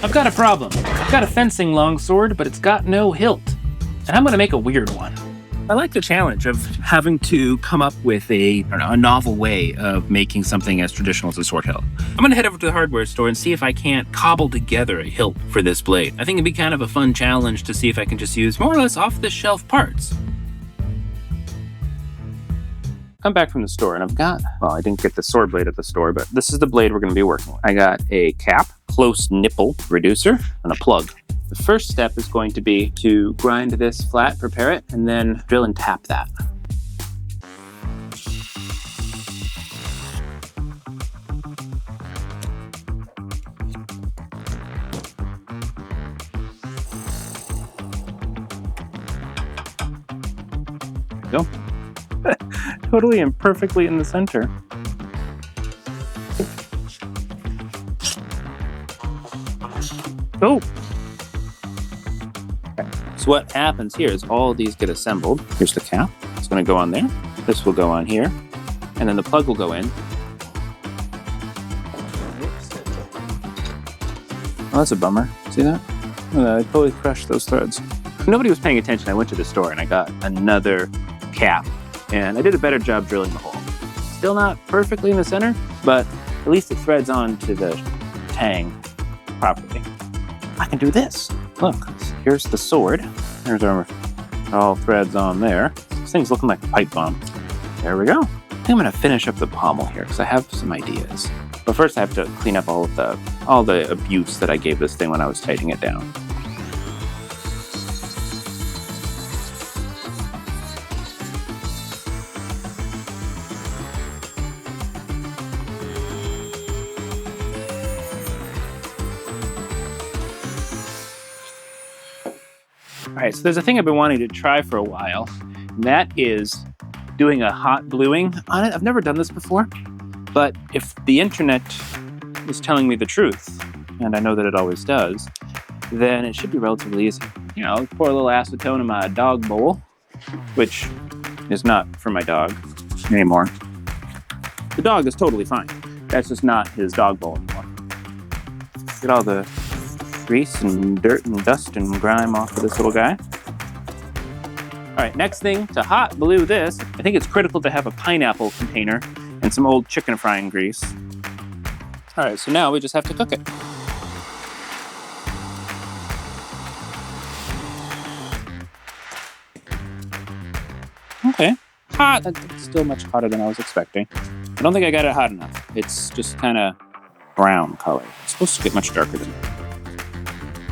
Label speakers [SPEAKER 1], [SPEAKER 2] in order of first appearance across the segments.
[SPEAKER 1] I've got a problem. I've got a fencing longsword, but it's got no hilt. And I'm gonna make a weird one. I like the challenge of having to come up with a novel way of making something as traditional as a sword hilt. I'm gonna head over to the hardware store and see if I can't cobble together a hilt for this blade. I think it'd be kind of a fun challenge to see if I can just use more or less off-the-shelf parts. I'm back from the store and I've got, well, I didn't get the sword blade at the store, but this is the blade we're gonna be working with. I got a cap, close nipple reducer, and a plug. The first step is going to be to grind this flat, prepare it, and then drill and tap that. Go. Totally and perfectly in the center. Oh! Okay. So what happens here is all of these get assembled. Here's the cap. It's going to go on there. This will go on here. And then the plug will go in. Oh, that's a bummer. See that? Oh, I totally crushed those threads. Nobody was paying attention. I went to the store and I got another cap. And I did a better job drilling the hole. Still not perfectly in the center, but at least it threads onto the tang properly. I can do this. Look, here's the sword. There's our all threads on there. This thing's looking like a pipe bomb. There we go. I think I'm gonna finish up the pommel here because I have some ideas. But first I have to clean up all the abuse that I gave this thing when I was tightening it down. All right, so there's a thing I've been wanting to try for a while, and that is doing a hot bluing on it. I've never done this before, but if the internet is telling me the truth, and I know that it always does, then it should be relatively easy. You know, pour a little acetone in my dog bowl, which is not for my dog anymore. The dog is totally fine. That's just not his dog bowl anymore. Get all the grease and dirt and dust and grime off of this little guy. All right, next thing to hot blue this, I think it's critical to have a pineapple container and some old chicken frying grease. All right, so now we just have to cook it. Okay, hot. That's still much hotter than I was expecting. I don't think I got it hot enough. It's just kind of brown color. It's supposed to get much darker than that.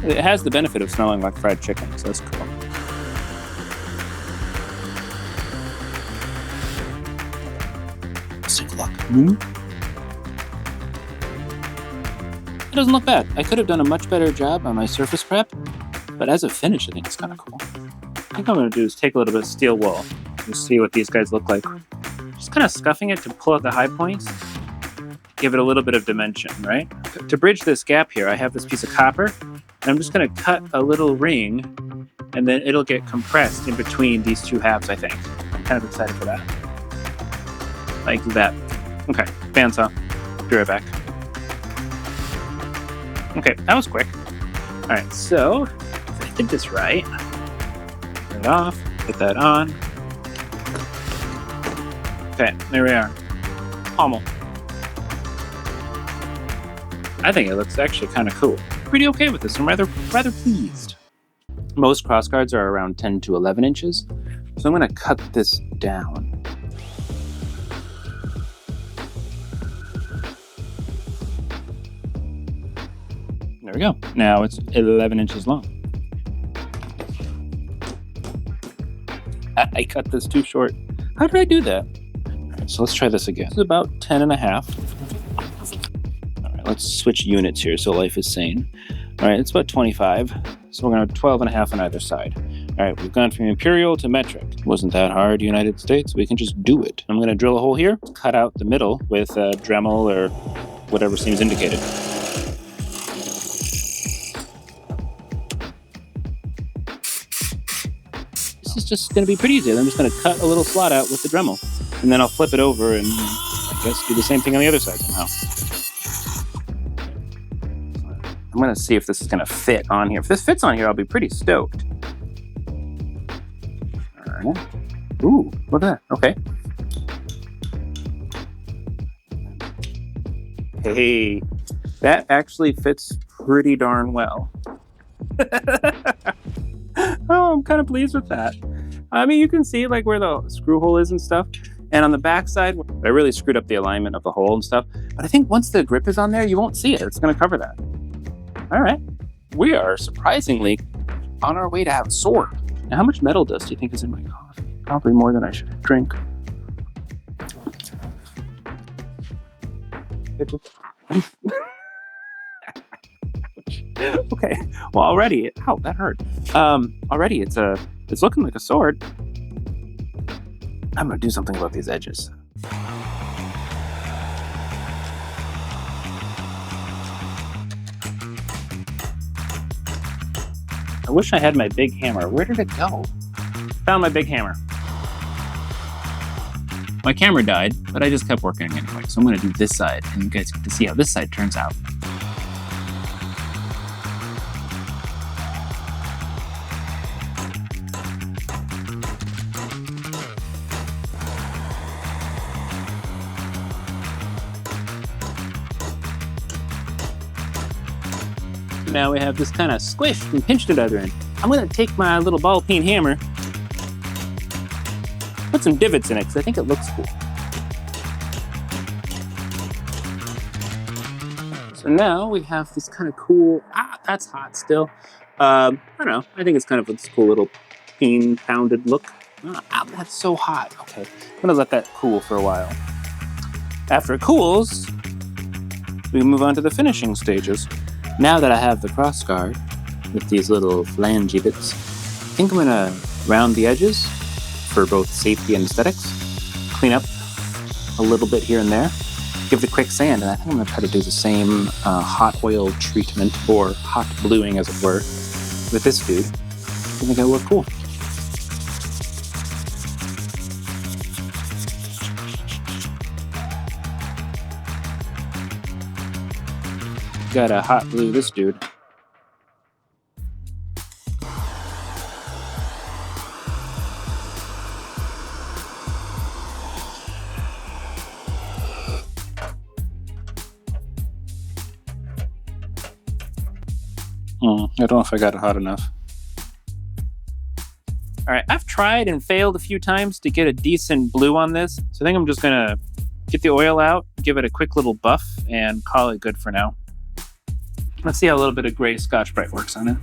[SPEAKER 1] It has the benefit of smelling like fried chicken, so that's cool. Let's take a look. It doesn't look bad. I could have done a much better job on my surface prep, but as a finish, I think it's kind of cool. I think what I'm going to do is take a little bit of steel wool and see what these guys look like. Just kind of scuffing it to pull out the high points, give it a little bit of dimension, right? To bridge this gap here, I have this piece of copper. And I'm just going to cut a little ring, and then it'll get compressed in between these two halves, I think. I'm kind of excited for that. Like that. Okay, bandsaw. Be right back. Okay, that was quick. All right, so if I did this right, turn it off, put that on. Okay, there we are. Pommel. I think it looks actually kind of cool. Pretty okay with this. I'm rather pleased. Most crossguards are around 10 to 11 inches, so I'm going to cut this down. There we go. Now it's 11 inches long. I cut this too short. How did I do that? All right, so let's try this again. This is about 10 and a half. Let's switch units here so life is sane. All right, it's about 25. So we're going to have 12 and a half on either side. All right, we've gone from imperial to metric. Wasn't that hard, United States? We can just do it. I'm going to drill a hole here, cut out the middle with a Dremel or whatever seems indicated. This is just going to be pretty easy. I'm just going to cut a little slot out with the Dremel. And then I'll flip it over and I guess do the same thing on the other side somehow. I'm gonna see if this is gonna fit on here. If this fits on here, I'll be pretty stoked. All right. Ooh, look at that. Okay. Hey, that actually fits pretty darn well. Oh, I'm kind of pleased with that. I mean, you can see like where the screw hole is and stuff. And on the back side, I really screwed up the alignment of the hole and stuff. But I think once the grip is on there, you won't see it. It's gonna cover that. All right. We are surprisingly on our way to have a sword. Now, how much metal dust do you think is in my coffee? Probably more than I should drink. Okay. Well, already, ow, that hurt. Already, it's looking like a sword. I'm gonna do something about these edges. I wish I had my big hammer. Where did it go? Found my big hammer. My camera died, but I just kept working anyway. So I'm gonna do this side, and you guys get to see how this side turns out. Now we have this kind of squished and pinched together in. I'm gonna take my little ball peen hammer, put some divots in it because I think it looks cool. So now we have this kind of cool, that's hot still. I don't know, I think it's kind of this cool little peen pounded look. That's so hot. Okay, I'm gonna let that cool for a while. After it cools, we move on to the finishing stages. Now that I have the cross guard with these little flangey bits, I think I'm gonna round the edges for both safety and aesthetics, clean up a little bit here and there, give it a quick sand, and I think I'm gonna try to do the same hot oil treatment, or hot bluing as it were, with this dude. I think it'll look cool. Gotta hot glue this dude. I don't know if I got it hot enough. All right, I've tried and failed a few times to get a decent blue on this, so I think I'm just gonna get the oil out, give it a quick little buff, and call it good for now. Let's see how a little bit of gray Scotch-Brite works on it.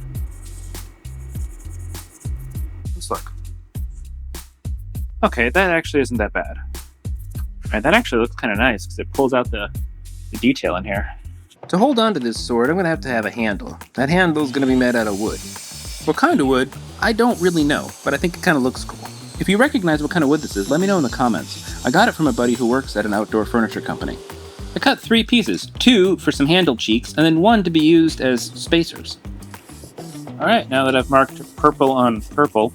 [SPEAKER 1] Let's look. Okay, that actually isn't that bad. All right, that actually looks kind of nice because it pulls out the detail in here. To hold on to this sword, I'm going to have a handle. That handle is going to be made out of wood. What kind of wood? I don't really know, but I think it kind of looks cool. If you recognize what kind of wood this is, let me know in the comments. I got it from a buddy who works at an outdoor furniture company. I cut 3 pieces, 2 for some handle cheeks, and then 1 to be used as spacers. All right, now that I've marked purple on purple,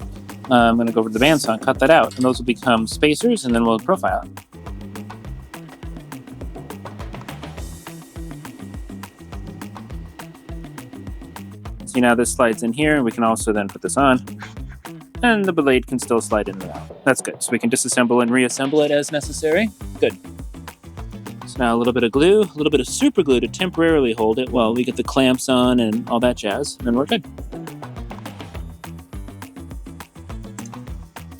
[SPEAKER 1] I'm going to go over to the bandsaw and cut that out, and those will become spacers, and then we'll profile it. See, now this slides in here, and we can also then put this on, and the blade can still slide in and out. That's good. So we can disassemble and reassemble it as necessary. Good. So now a little bit of glue, a little bit of super glue to temporarily hold it while we get the clamps on and all that jazz, and we're good.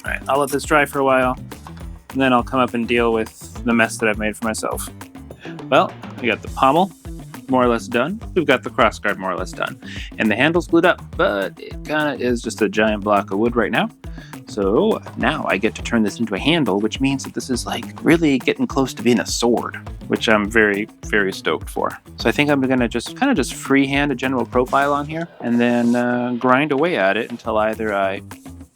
[SPEAKER 1] All right, I'll let this dry for a while, and then I'll come up and deal with the mess that I've made for myself. Well, we got the pommel more or less done. We've got the crossguard more or less done. And the handle's glued up, but it kind of is just a giant block of wood right now. So now I get to turn this into a handle, which means that this is like really getting close to being a sword, which I'm very, very stoked for. So I think I'm gonna just kind of just freehand a general profile on here and then grind away at it until either I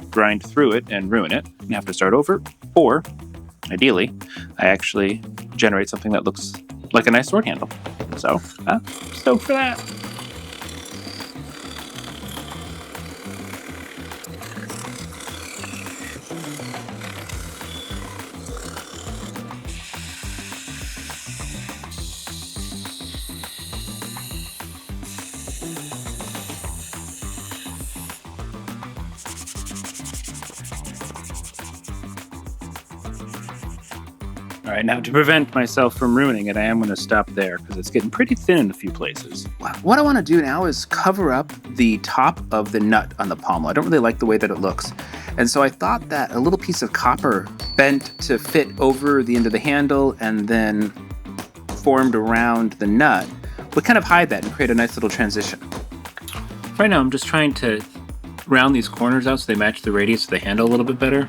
[SPEAKER 1] grind through it and ruin it and have to start over, or ideally, I actually generate something that looks like a nice sword handle. So, stoked for that. All right, now to prevent myself from ruining it, I am going to stop there because it's getting pretty thin in a few places. What I want to do now is cover up the top of the nut on the pommel. I don't really like the way that it looks. And so I thought that a little piece of copper bent to fit over the end of the handle and then formed around the nut would kind of hide that and create a nice little transition. Right now, I'm just trying to round these corners out so they match the radius of the handle a little bit better.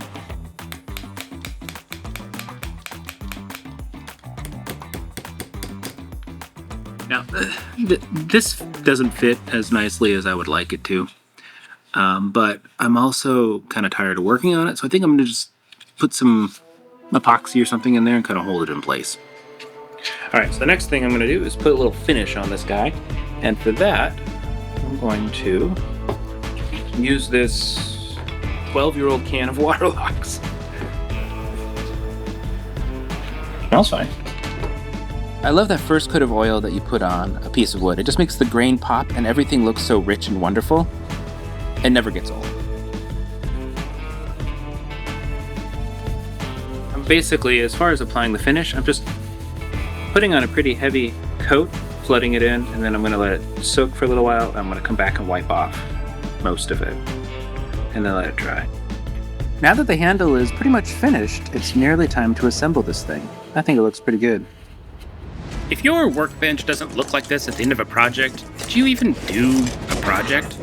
[SPEAKER 1] Now, this doesn't fit as nicely as I would like it to, but I'm also kind of tired of working on it, so I think I'm going to just put some epoxy or something in there and kind of hold it in place. All right, so the next thing I'm going to do is put a little finish on this guy, and for that, I'm going to use this 12-year-old can of Waterlox. Smells fine. I love that first coat of oil that you put on a piece of wood. It just makes the grain pop and everything looks so rich and wonderful. It never gets old. Basically, as far as applying the finish, I'm just putting on a pretty heavy coat, flooding it in, and then I'm going to let it soak for a little while. I'm going to come back and wipe off most of it, and then let it dry. Now that the handle is pretty much finished, it's nearly time to assemble this thing. I think it looks pretty good. If your workbench doesn't look like this at the end of a project, did you even do a project?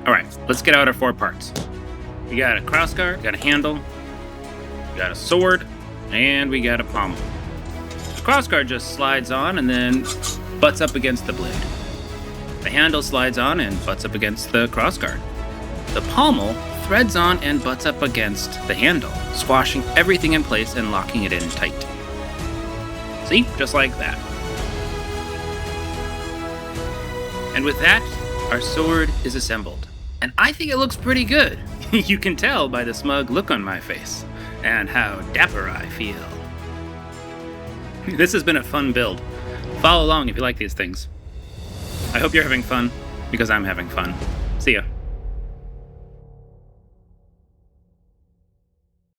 [SPEAKER 1] All right, let's get out our 4 parts. We got a crossguard, we got a handle, we got a sword, and we got a pommel. The crossguard just slides on and then butts up against the blade. The handle slides on and butts up against the crossguard. The pommel threads on and butts up against the handle, squashing everything in place and locking it in tight. See? Just like that. And with that, our sword is assembled. And I think it looks pretty good. You can tell by the smug look on my face, and how dapper I feel. This has been a fun build. Follow along if you like these things. I hope you're having fun, because I'm having fun. See ya.